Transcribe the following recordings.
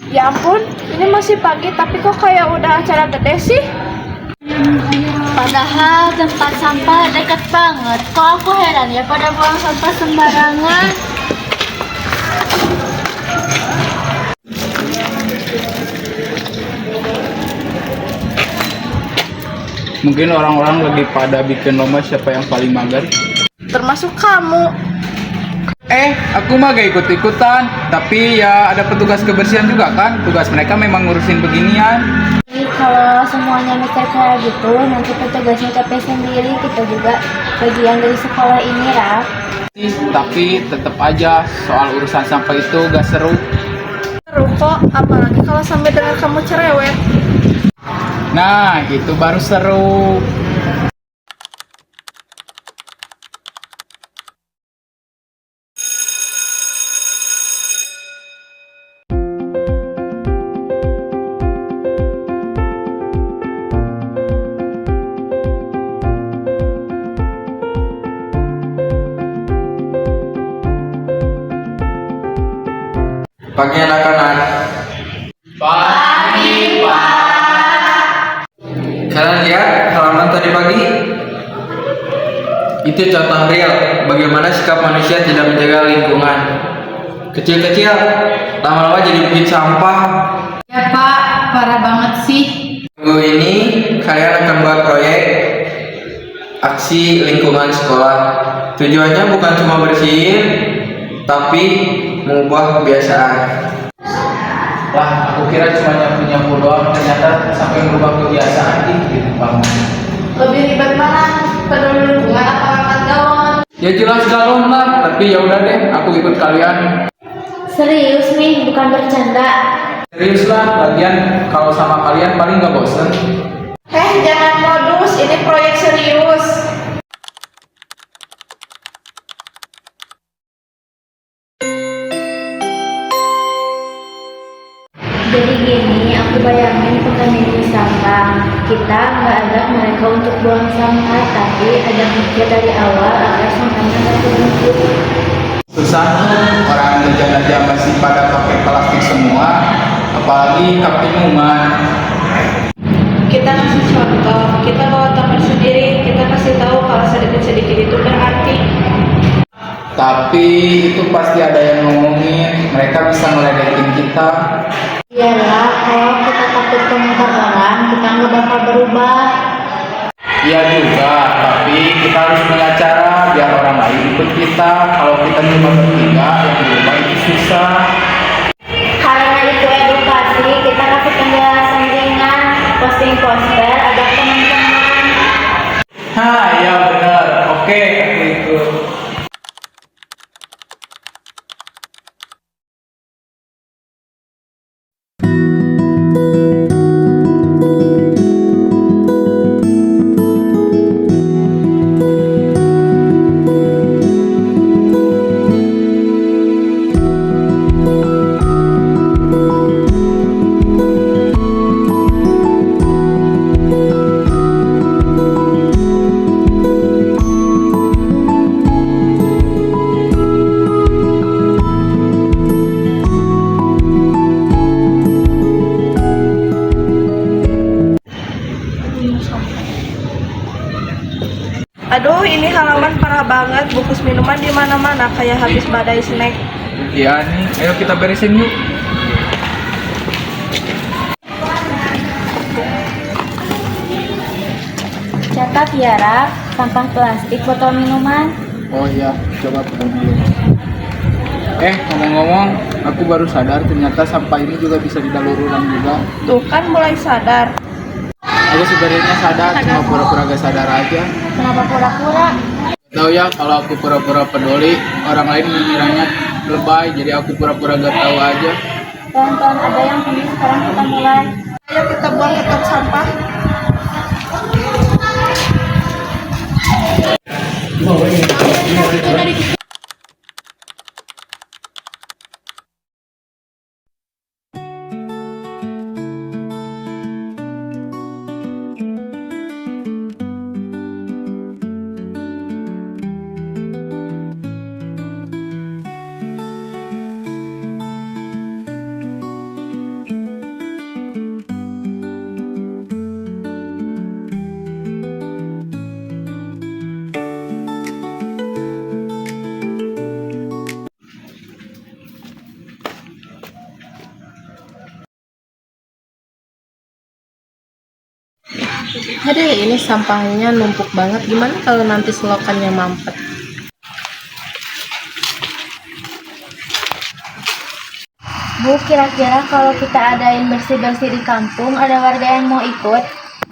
Ya ampun, ini masih pagi tapi kok kayak udah acara gede sih? Padahal tempat sampah dekat banget. Kok aku heran ya pada buang sampah sembarangan. Mungkin orang-orang lagi pada bikin lomba siapa yang paling mager. Termasuk kamu. Aku mah gak ikut-ikutan. Tapi ya ada petugas kebersihan juga kan. Tugas mereka memang ngurusin beginian. Jadi kalau semuanya mikir kayak gitu, nanti petugasnya capek sendiri. Kita juga bagian dari sekolah ini, Raf. Tapi tetap aja soal urusan sampah itu gak seru. Seru kok, apalagi kalau sampai dengar kamu cerewet. Nah, itu baru seru. Pagi anak-anak. Pagi, Pak. Kalian lihat halaman tadi pagi? Itu contoh real bagaimana sikap manusia tidak menjaga lingkungan. Kecil-kecil, lama-lama jadi bikin sampah. Ya Pak, parah banget sih. Minggu ini kalian akan buat proyek aksi lingkungan sekolah. Tujuannya bukan cuma bersihin, tapi mengubah kebiasaan. Wah, aku kira cuma nyapu-nyapu doang, ternyata sampai merubah kebiasaan gitu, Bang. Lebih ribet mana? Peduli lingkungan atau angkat galon? Ya jelas galon lah, tapi ya udah deh, aku ikut kalian. Serius nih, bukan bercanda. Serius lah, lagian kalau sama kalian paling gak bosen. Jangan modus, ini proyek serius. Jadi gini, aku bayangin petani sampah. Kita nggak ajak mereka untuk buang sampah, tapi ada mikir dari awal agar sampahnya nggak terbentuk. Susah, orang kerjaan aja masih pada pakai plastik semua, apalagi kap minuman. Kita kasih contoh, kita bawa teman sendiri, kita kasih tahu kalau sedikit-sedikit itu berarti. Tapi itu pasti ada yang ngomongin, mereka bisa ngeledekin kita. Iyalah, kalau kita takut komentar orang, kita nggak bakal berubah. Iya juga, tapi kita harus punya cara biar orang lain ikut kita. Kalau kita cuma bertiga, yang berubah itu susah. Karena itu edukasi, kita kasih penjelasan ringan, posting poster, ajak teman-teman. Ya benar, oke, aku ikut. Aduh, ini halaman parah banget, bungkus minuman di mana-mana kayak habis badai snack. Iya nih, ayo kita beresin yuk. Catat ya, Raf, sampah plastik, botol minuman. Oh iya, coba pegang dulu. Ngomong-ngomong, aku baru sadar ternyata sampah ini juga bisa didaur ulang juga. Tuh kan mulai sadar. Aku sebenarnya sadar, cuma pura-pura gak sadar aja. Kenapa pura-pura? Tahu ya, kalau aku pura-pura peduli, orang lain mengiranya lebay, jadi aku pura-pura gak tahu aja. Tonton, ada yang ini sekarang kita mulai. Ayo kita buang ke tong sampah. Aduh, ini sampahnya numpuk banget. Gimana kalau nanti selokannya mampet? Bu, kira-kira kalau kita adain bersih-bersih di kampung, ada warga yang mau ikut?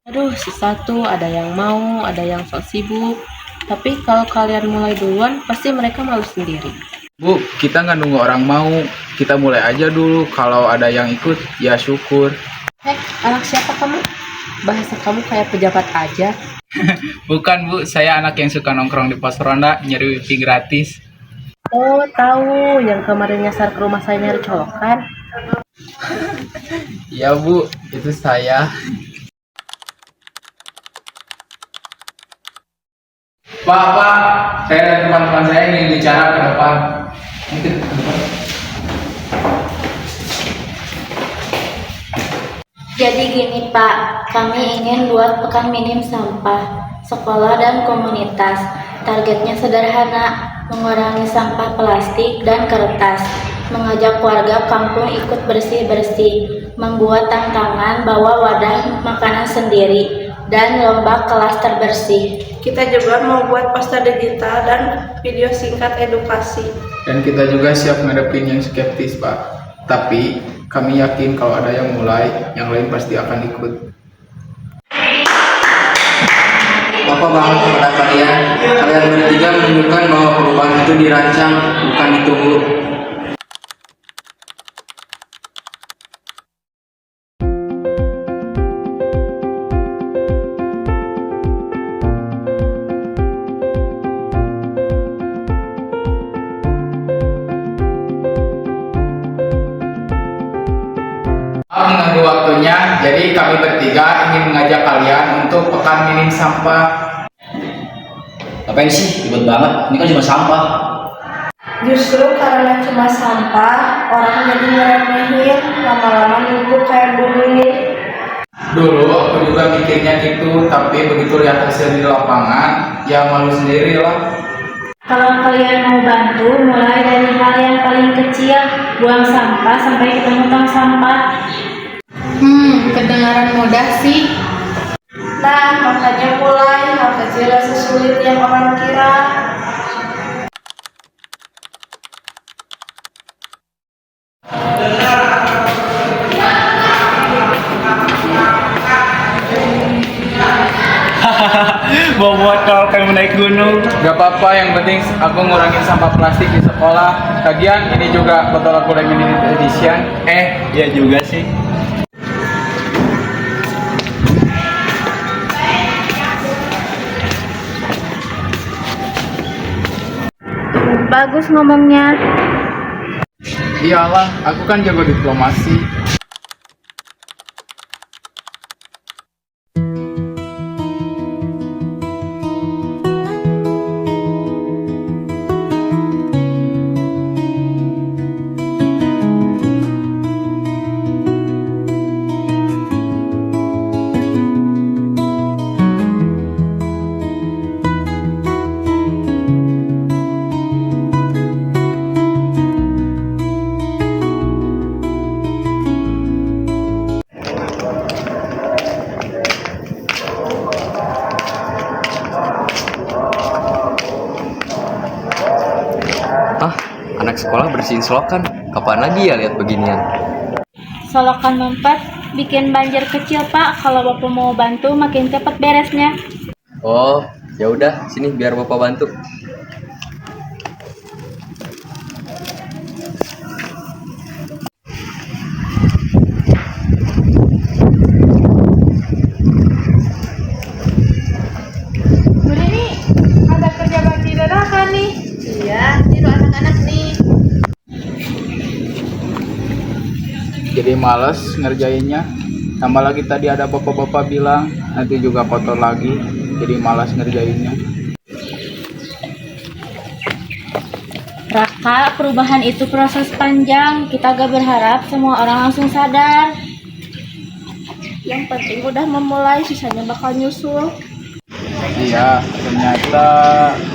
Aduh, susah tuh. Ada yang mau, ada yang sok sibuk. Tapi kalau kalian mulai duluan, pasti mereka malu sendiri. Bu, kita nggak nunggu orang mau, kita mulai aja dulu. Kalau ada yang ikut, ya syukur. Anak siapa kamu? Bahasa kamu kayak pejabat aja. Bukan Bu, saya anak yang suka nongkrong di pos ronda, nyari wifi gratis. Oh, tahu. Yang kemarin nyasar ke rumah saya nyari colokan. Iya Bu, itu saya. Pak, saya dan teman-teman saya ingin bicara ke depan. Mungkin ke depan. Jadi gini Pak, kami ingin buat pekan minim sampah, sekolah dan komunitas. Targetnya sederhana, mengurangi sampah plastik dan kertas, mengajak warga kampung ikut bersih-bersih, membuat tantangan bawa wadah makanan sendiri, dan lomba kelas terbersih. Kita juga mau buat poster digital dan video singkat edukasi. Dan kita juga siap ngadepin yang skeptis Pak. Tapi kami yakin kalau ada yang mulai, yang lain pasti akan ikut. Bapak banget kepada kalian. Kalian bertiga menunjukkan bahwa perubahan itu dirancang, bukan ditunggu. Mengganggu waktunya, jadi kami bertiga ingin mengajak kalian untuk pekan minim sampah. Ngapain sih? Ribet banget. Ini kan cuma sampah. Justru karena cuma sampah, orang jadi ngeremehin, lama-lama numpuk kayak bumi. Dulu aku juga mikirnya gitu, tapi begitu lihat hasil di lapangan, ya malu sendiri lah. Kalau kalian mau bantu, mulai dari hal yang paling kecil, buang sampah sampai ketemu tong sampah. Kedengaran mudah sih. Nah, makanya mulai hal kecil dan sesulit yang orang kira. Mau buat kalau kayak naik gunung. Gak apa-apa, yang penting aku ngurangin sampah plastik di sekolah. Lagian ini juga botol aku limited edition. Ya juga sih. Bagus ngomongnya. Iyalah, aku kan jago diplomasi. Anak sekolah bersihin selokan, kapan lagi ya lihat beginian? Solokan mampet, bikin banjir kecil Pak. Kalau Bapak mau bantu, makin cepat beresnya. Oh, ya udah, sini biar Bapak bantu. Budi nih, ada kerja bakti dadakan nih. Iya, tiru anak-anak nih. Jadi males ngerjainnya. Tambah lagi tadi ada bapak-bapak bilang nanti juga kotor lagi, jadi malas ngerjainnya. Raka, perubahan itu proses panjang. Kita gak berharap semua orang langsung sadar. Yang penting udah memulai, sisanya bakal nyusul. Iya, ternyata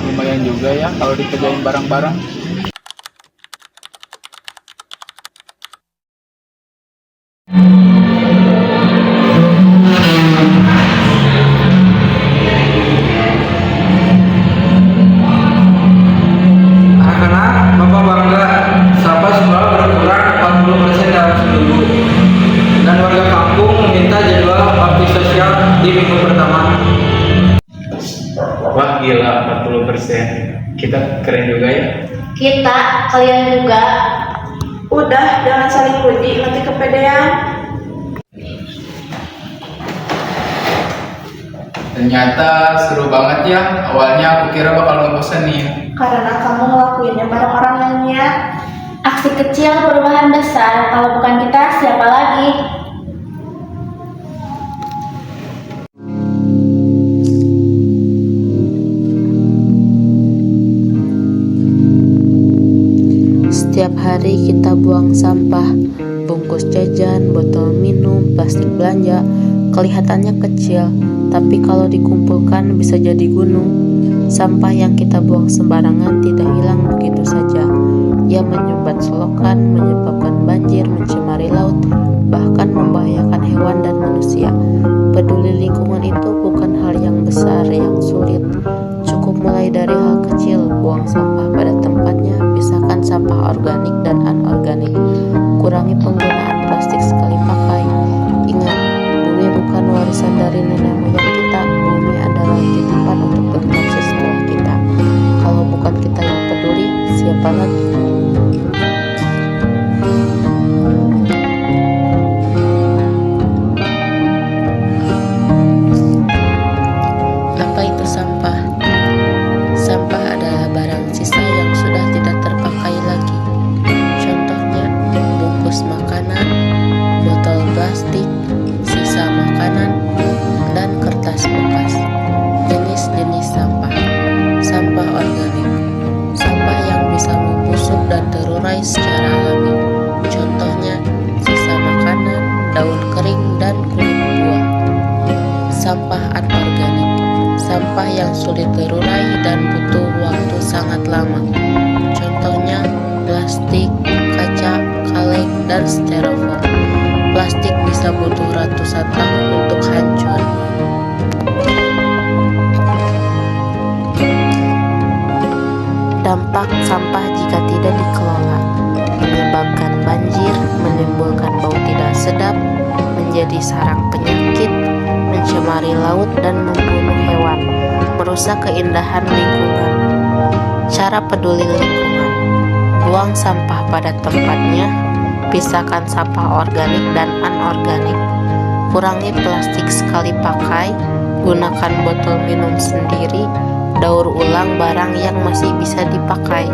lumayan juga ya kalau dikerjain bareng-bareng. Alhamdulillah 40%. Kita keren juga ya. Kita, kalian juga. Udah, jangan saling puji, nanti kepedean. Ternyata seru banget ya. Awalnya aku kira bakal ngebosenin. Karena kamu ngelakuinnya bareng orang yang niat. Aksi kecil perubahan besar. Kalau bukan kita, siapa lagi? Setiap hari kita buang sampah, bungkus jajan, botol minum, plastik belanja, kelihatannya kecil, tapi kalau dikumpulkan bisa jadi gunung. Sampah yang kita buang sembarangan tidak hilang begitu saja. Ia menyumbat selokan, menyebabkan banjir, mencemari laut, bahkan membahayakan hewan dan manusia. Peduli lingkungan itu bukan hal yang besar, yang sulit. Cukup mulai dari hal kecil, buang sampah pada tempatnya, pisahkan sampah organik dan anorganik. Kurangi penggunaan plastik sekali pakai. Ingat, bumi bukan warisan dari nenek moyang kita, bumi adalah titipan untuk generasi setelah kita. Kalau bukan kita yang peduli, siapa lagi? Apa itu sampah? Sampah adalah barang sisa yang sudah tidak terpakai lagi. Contohnya, bungkus makanan, botol plastik, sisa makanan, dan kertas bekas. Jenis-jenis sampah. Sampah organik. Sampah yang bisa membusuk dan terurai secara alami. Contohnya, sisa makanan, daun kering, dan kulit buah. Sampah anorganik. Sampah yang sulit terurai dan butuh waktu sangat lama. Contohnya plastik, kaca, kaleng, dan styrofoam. Plastik bisa butuh ratusan tahun untuk hancur. Dampak sampah jika tidak dikelola: menyebabkan banjir, menimbulkan bau tidak sedap, menjadi sarang penyakit, mencemari laut dan membunuh hewan, merusak keindahan lingkungan. Cara peduli lingkungan: buang sampah pada tempatnya, pisahkan sampah organik dan anorganik, kurangi plastik sekali pakai, gunakan botol minum sendiri, daur ulang barang yang masih bisa dipakai.